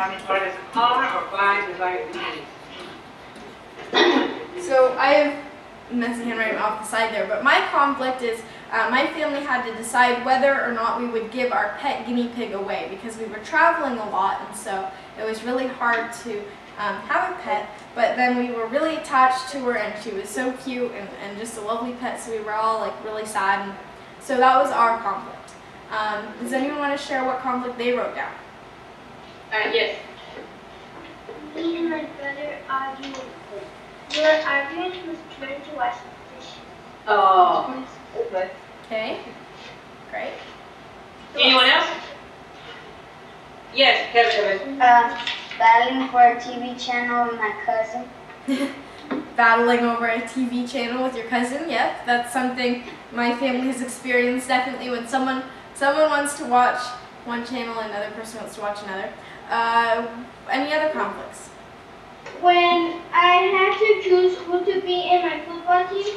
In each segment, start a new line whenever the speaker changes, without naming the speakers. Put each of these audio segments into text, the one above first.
Is it color or by desired use?
So I have messy handwriting off the side there, but my conflict is my family had to decide whether or not we would give our pet guinea pig away because we were traveling a lot, and so it was really hard to have a pet, but then we were really attached to her and she was so cute and just a lovely pet, so we were all like really sad, and so that was our conflict. Does anyone want to share what conflict they wrote down?
Yes.
Me and my brother argued. We were arguing whose turn to wash the dish.
Oh, okay.
Okay, great.
Anyone else? Yes, Kevin.
Battling for a TV channel with my cousin.
Battling over a TV channel with your cousin, yep, that's something my family has experienced definitely when someone wants to watch one channel and another person wants to watch another. Any other conflicts?
When I had to choose who to be in my football team.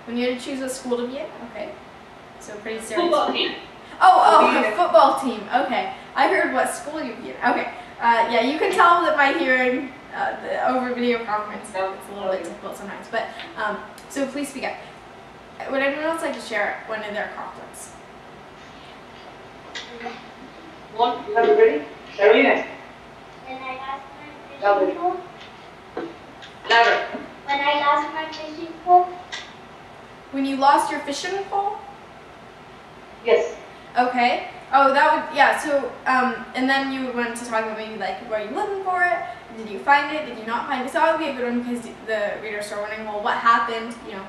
When you had to choose what school to be in? Okay. So pretty serious.
Football team.
Oh, a football team. Okay. I heard what school you'd be in. Okay. Yeah, you can tell that my hearing over video conference, it's a little bit difficult sometimes. But, so please speak up. Would anyone else like to share one of their conflicts?
One, you have it ready? Sharina.
When I lost my
Louder.
fishing pole.
Louder.
When I lost my fishing pole.
When you lost your fishing pole?
Yes.
Okay. Oh, that would, yeah, so, and then you would want to talk about maybe like, were you looking for it? Did you find it? Did you not find it? So that would be a good one because the readers are wondering, well, what happened, you know.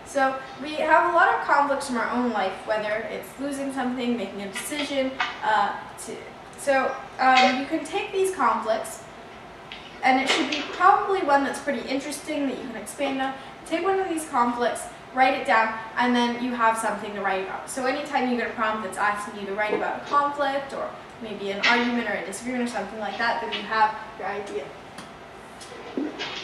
So we have a lot of conflicts from our own life, whether it's losing something, making a decision. You can take these conflicts, and it should be probably one that's pretty interesting that you can expand on. Take one of these conflicts, write it down, and then you have something to write about. So anytime you get a prompt that's asking you to write about a conflict or maybe an argument or a disagreement or something like that, then you have your idea.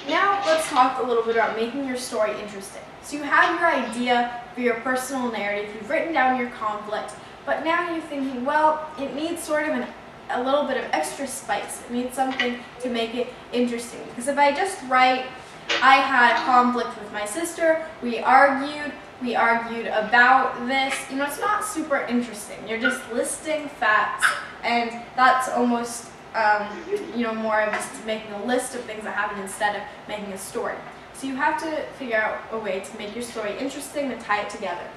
Now let's talk a little bit about making your story interesting. So you have your idea for your personal narrative, you've written down your conflict, but now you're thinking, well, it needs sort of a little bit of extra spice. It needs something to make it interesting. Because if I just write, I had a conflict with my sister, we argued about this, you know, it's not super interesting. You're just listing facts, and that's almost, you know, more of just making a list of things that happened instead of making a story. So you have to figure out a way to make your story interesting and tie it together.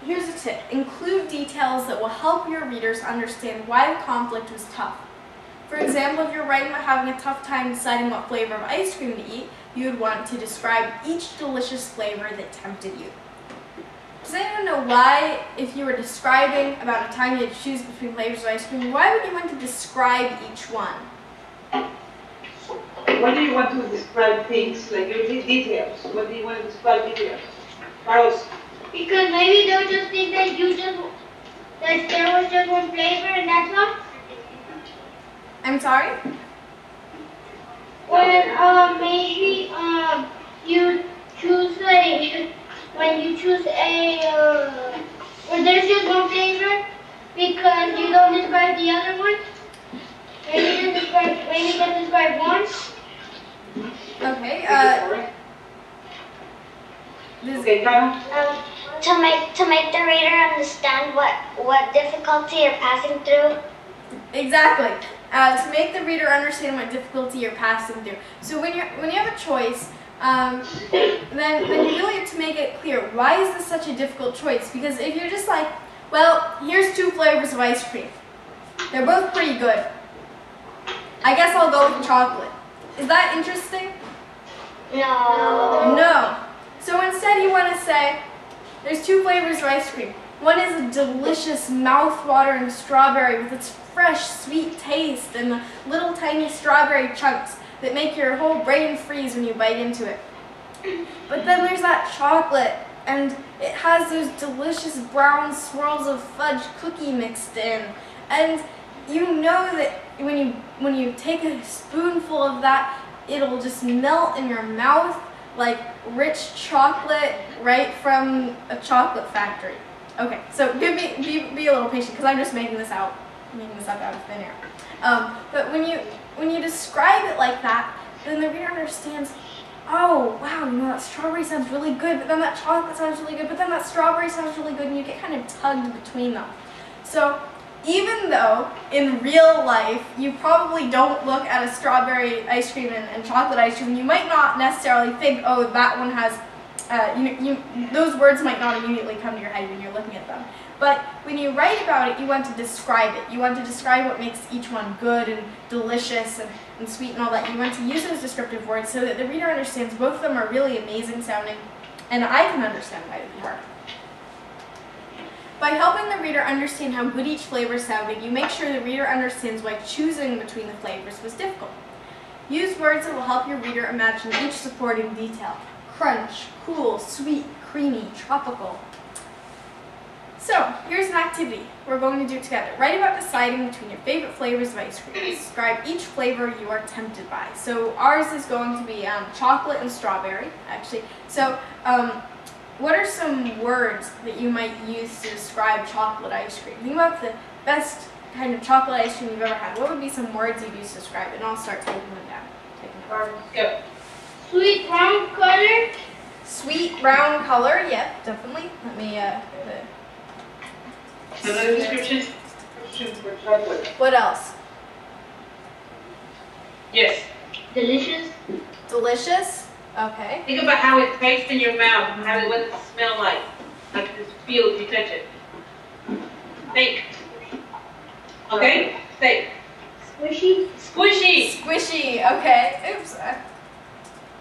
Here's a tip. Include details that will help your readers understand why the conflict was tough. For example, if you're writing about having a tough time deciding what flavor of ice cream to eat, you would want to describe each delicious flavor that tempted you. Does anyone know why, if you were describing about a time you had to choose between flavors of ice cream, why would you want to describe each one?
Why do you want to describe things, like your details? What do you want to describe details? Carlos?
Because maybe they'll just think that that there was just one flavor and that's all.
I'm sorry?
When maybe you choose when there's just one flavor because you don't describe the other one. Maybe just describe one.
Okay.
Okay, Kyle?
To make the reader understand what difficulty you're passing through.
Exactly. To make the reader understand what difficulty you're passing through. So when you have a choice, then you really have to make it clear, why is this such a difficult choice? Because if you're just like, well, here's 2 flavors of ice cream. They're both pretty good. I guess I'll go with chocolate. Is that interesting?
No.
No. So instead you want to say, there's 2 flavors of ice cream. One is a delicious, mouth-watering strawberry with its fresh, sweet taste and the little tiny strawberry chunks that make your whole brain freeze when you bite into it. But then there's that chocolate, and it has those delicious brown swirls of fudge cookie mixed in. And you know that when you take a spoonful of that, it'll just melt in your mouth like rich chocolate right from a chocolate factory. Okay, so be a little patient because I'm just making this out. making this up out of thin air. But when you describe it like that, then the reader understands, oh, wow, you know, that strawberry sounds really good, but then that chocolate sounds really good, but then that strawberry sounds really good, and you get kind of tugged between them. So even though in real life you probably don't look at a strawberry ice cream and chocolate ice cream, you might not necessarily think, oh, that one has, those words might not immediately come to your head when you're looking at them. But when you write about it, you want to describe it. You want to describe what makes each one good and delicious and sweet and all that. You want to use those descriptive words so that the reader understands both of them are really amazing sounding, and I can understand why it'd be hard. By helping the reader understand how good each flavor sounded, you make sure the reader understands why choosing between the flavors was difficult. Use words that will help your reader imagine each supporting detail. Crunch, cool, sweet, creamy, tropical. So, here's an activity we're going to do together. Write about deciding between your favorite flavors of ice cream. Describe each flavor you are tempted by. So, ours is going to be chocolate and strawberry, actually. So, what are some words that you might use to describe chocolate ice cream? Think about the best kind of chocolate ice cream you've ever had. What would be some words you'd use to describe it? And I'll start taking them down.
Go.
Sweet brown color.
Sweet brown color, yep, definitely. Let me
Another description for chocolate.
What else?
Yes.
Delicious.
Delicious. Okay.
Think about how it tastes in your mouth and what it smells like it feels if you touch it. Think. Okay? Say.
Squishy.
Squishy.
Squishy. Okay. Oops.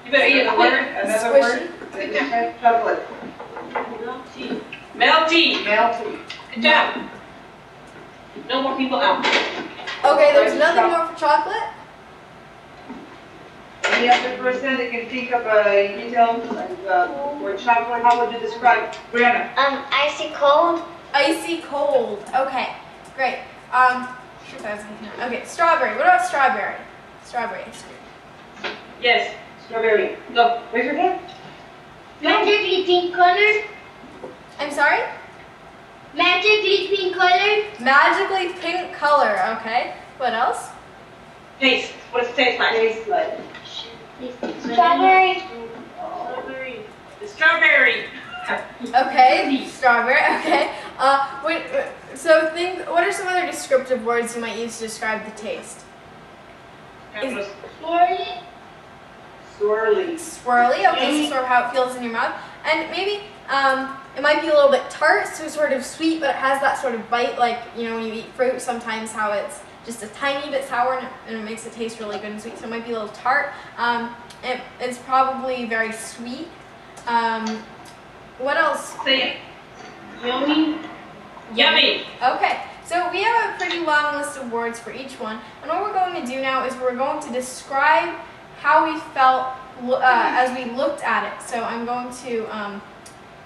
You better eat a word.
Another
Squishy.
word that describes chocolate.
Melty. Melty.
Melty.
Good job. No more people out.
Okay, there's nothing more for chocolate.
Any other person that can think of a detail for chocolate, how would you describe? Brianna?
Icy cold.
Icy cold. Okay, great. Okay, strawberry. What about strawberry? Strawberry ice cream.
Yes.
Strawberry.
Go.
Raise your hand.
Magically pink color.
I'm sorry?
Magically pink color.
Magically pink color. Okay. What else?
Taste. What does it taste like?
Tastes like.
Strawberry.
The strawberry.
Okay, strawberry. Okay. What are some other descriptive words you might use to describe the taste?
Swirly.
Swirly.
Swirly. Okay, so sort of how it feels in your mouth, and maybe it might be a little bit tart, so sort of sweet, but it has that sort of bite, like when you eat fruit, sometimes how it's just a tiny bit sour and it makes it taste really good and sweet. So it might be a little tart. It's probably very sweet. What else?
Say it. Yummy. Yummy.
Okay, so we have a pretty long list of words for each one, and what we're going to do now is we're going to describe how we felt as we looked at it. So I'm going to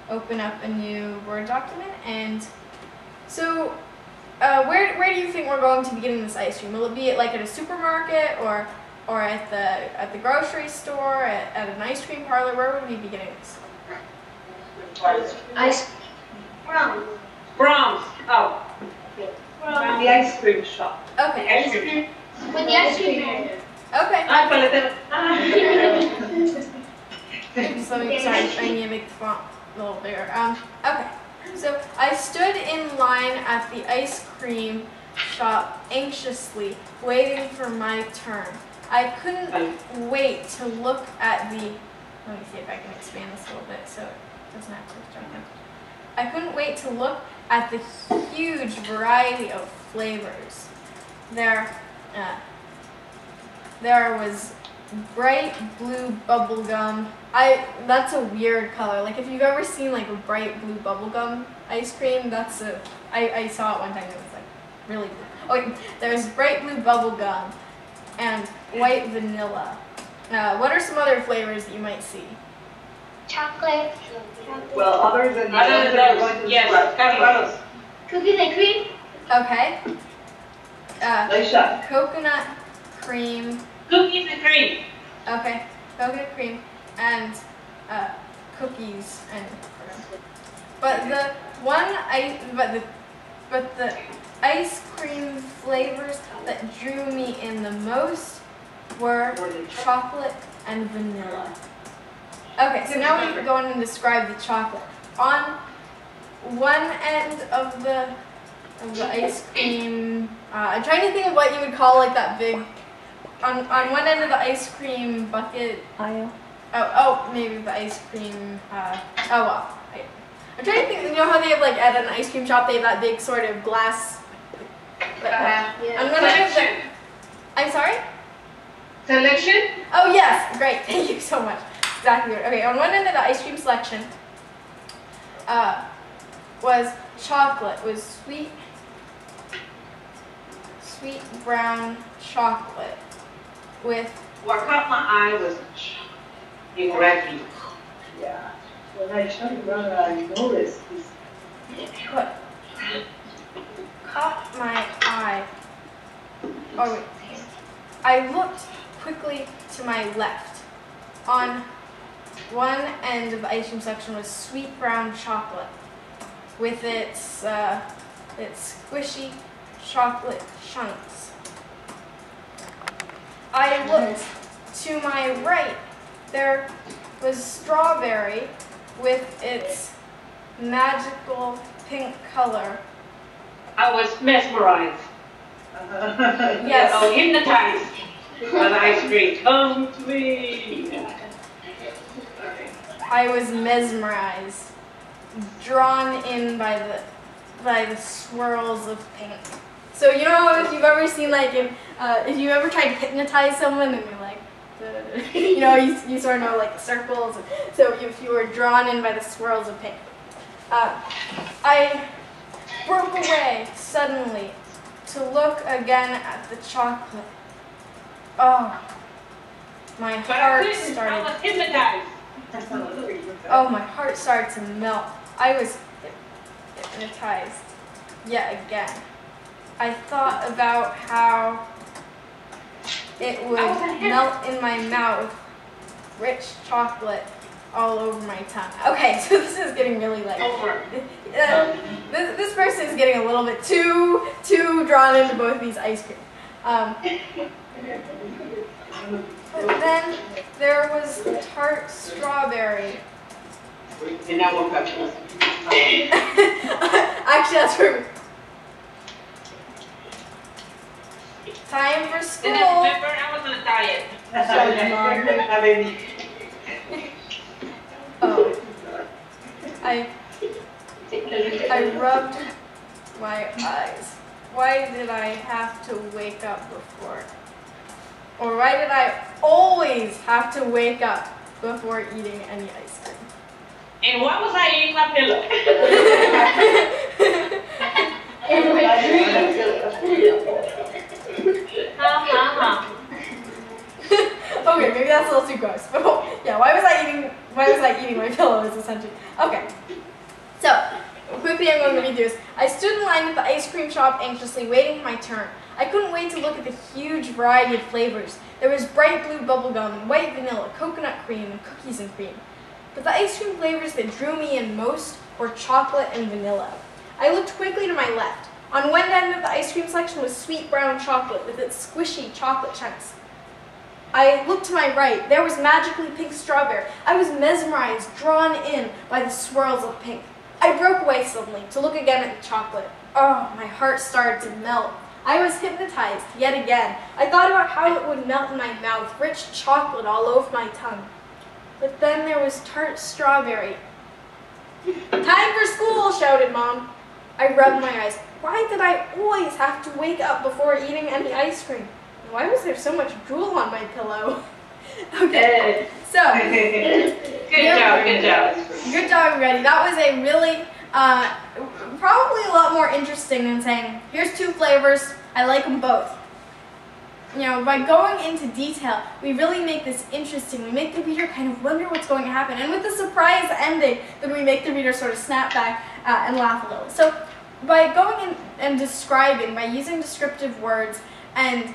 open up a new Word document, and so where do you think we're going to be getting this ice cream? Will it be at a supermarket or at the grocery store, at an ice cream parlor? Where would we be getting this?
Ice. Brown.
Brahms. Oh.
From the ice cream shop.
Okay.
Ice cream.
With the ice cream man.
Okay.
Ah, paleta.
Oops, sorry, I need to make the font a little bigger. Okay. So I stood in line at the ice cream shop anxiously, waiting for my turn. I couldn't wait to look at the. Let me see if I can expand this a little bit so it doesn't have to jump in. I couldn't wait to look at the huge variety of flavors. There was bright blue bubble gum. That's a weird color. Like if you've ever seen like a bright blue bubble gum ice cream, I saw it one time. It was like really blue. Oh, there's bright blue bubble gum and white vanilla. What are some other flavors that you might see?
Chocolate.
Well, other than the
Other
ones
than
that we're
those,
going to
yes,
describe.
Carlos.
Cookies and cream.
Okay.
Nice shot.
Coconut cream.
Cookies and cream.
Okay. Coconut cream and cookies and. But but the ice cream flavors that drew me in the most were chocolate and vanilla. Okay, so now we can go in and describe the chocolate. On one end of the ice cream, I'm trying to think of what you would call like that big, on one end of the ice cream bucket aisle. Oh, maybe the ice cream, oh well. I'm trying to think, you know how they have like at an ice cream shop, they have that big sort of glass.
Yeah.
I'm gonna give them, I'm sorry?
Selection?
Oh yes, great, thank you so much. Exactly. Okay, on one end of the ice cream selection was chocolate, was sweet brown chocolate with.
What caught my eye was exactly.
Yeah. When I turned around, I noticed this.
What caught my eye? Oh wait. I looked quickly to my left. On one end of the ice cream section was sweet brown chocolate with its squishy chocolate chunks. I looked to my right. There was strawberry with its magical pink color.
I was mesmerized.
Yes.
Oh, hypnotized by the ice cream. Come to me.
I was mesmerized, drawn in by the swirls of pink. So you know if you've ever seen like if you ever tried to hypnotize someone and you're like, you know, you sort of know like the circles. So if you were drawn in by the swirls of pink, I broke away suddenly to look again at the chocolate. Oh, my heart started.
I was hypnotized.
Oh, my heart started to melt. I was hypnotized yet again. I thought about how it would melt in my mouth, rich chocolate all over my tongue. Okay, so this is getting really like, this person is getting a little bit too drawn into both these ice cream. But then there was tart strawberry.
And that one cut you.
Actually, that's perfect. Time for school.
Remember, I was on a diet.
Oh. I rubbed my eyes. Why did I have to wake up before? Or why did I always have to wake up before eating any ice cream?
And why was I eating my pillow?
Okay, maybe that's a little too gross. But yeah, why was I eating my pillow is essentially. Okay. So, quickly I'm going to read through this. I stood in line at the ice cream shop anxiously waiting for my turn. I couldn't wait to look at the huge variety of flavors. There was bright blue bubblegum, white vanilla, coconut cream, and cookies and cream. But the ice cream flavors that drew me in most were chocolate and vanilla. I looked quickly to my left. On one end of the ice cream section was sweet brown chocolate with its squishy chocolate chunks. I looked to my right. There was magically pink strawberry. I was mesmerized, drawn in by the swirls of pink. I broke away suddenly to look again at the chocolate. Oh, my heart started to melt. I was hypnotized yet again. I thought about how it would melt in my mouth, rich chocolate all over my tongue. But then there was tart strawberry. Time for school, shouted Mom. I rubbed my eyes. Why did I always have to wake up before eating any ice cream? Why was there so much drool on my pillow? Okay, so.
Good job.
Good job, everybody. That was a really, probably a lot more interesting than saying, here's 2 flavors, I like them both. You know, by going into detail, we really make this interesting. We make the reader kind of wonder what's going to happen. And with the surprise ending, then we make the reader sort of snap back and laugh a little. So by going in and describing, by using descriptive words, and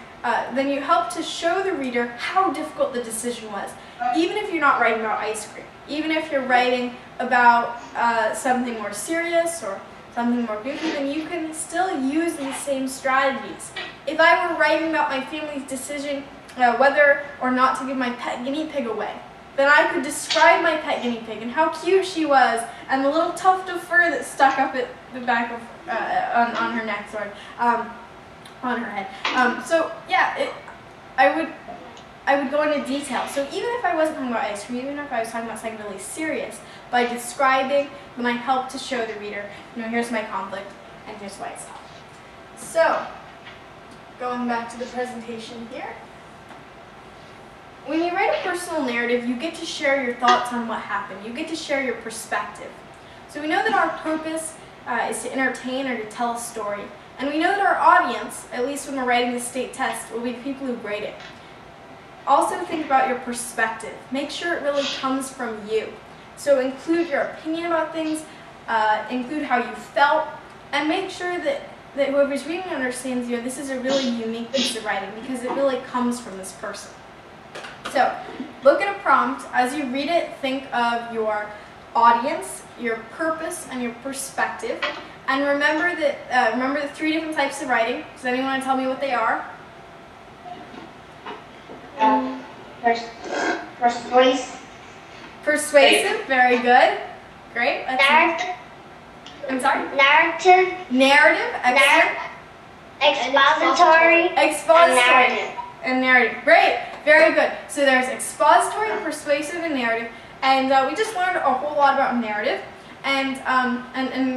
then you help to show the reader how difficult the decision was. Even if you're not writing about ice cream, even if you're writing about something more serious or something more goofy, then you can still use these same strategies. If I were writing about my family's decision whether or not to give my pet guinea pig away, then I could describe my pet guinea pig and how cute she was, and the little tuft of fur that stuck up at the back of on her neck, on her head. So yeah, I would go into detail. So even if I wasn't talking about ice cream, even if I was talking about something really serious, by describing, then I help to show the reader, here's my conflict, and here's why it's tough. So, going back to the presentation here. When you write a personal narrative, you get to share your thoughts on what happened. You get to share your perspective. So we know that our purpose is to entertain or to tell a story. And we know that our audience, at least when we're writing the state test, will be the people who grade it. Also think about your perspective. Make sure it really comes from you. So include your opinion about things, include how you felt, and make sure that whoever's reading understands this is a really unique piece of writing because it really comes from this person. So look at a prompt. As you read it, think of your audience, your purpose, and your perspective. And remember the 3 different types of writing. Does anyone want to tell me what they are? Persuasive, very good. Great.
Narrative.
I'm sorry?
Narrative.
Narrative, excellent.
Expository.
Expository. And narrative. Great. Very good. So there's expository, persuasive, and narrative. And we just learned a whole lot about narrative. And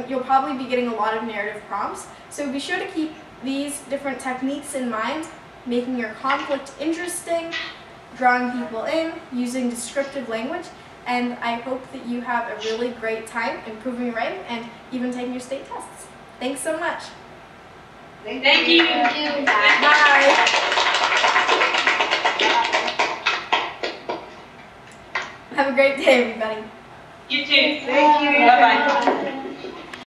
you'll probably be getting a lot of narrative prompts. So be sure to keep these different techniques in mind, making your conflict interesting, drawing people in, using descriptive language. And I hope that you have a really great time improving your writing and even taking your state tests. Thanks so much.
Thank you.
Bye. Have a great day, everybody.
You too.
Thank you.
Bye-bye.